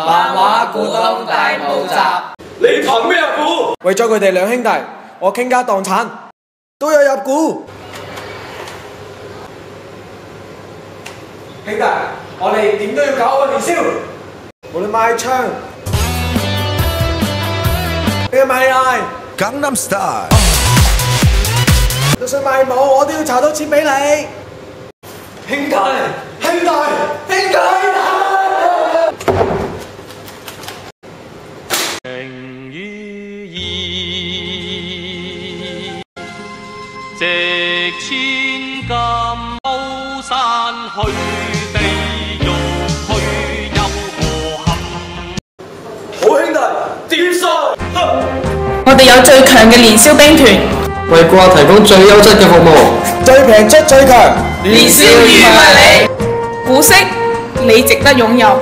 漫畫股東大募集，你憑咩入股？為咗佢哋兩兄弟，我傾家蕩產都有入股。兄弟，我哋點都要搞個年宵，無論賣唱，你賣藝，Gangnam Style，就算賣舞，我都要籌到錢俾你。兄弟，兄弟，兄弟！情與義，值千金高山去，地獄去又何憾？好兄弟，點數？我哋有最強嘅年宵兵團，為顧客提供最優質嘅服務，最平出最強，年宵預埋你，股息你值得擁有。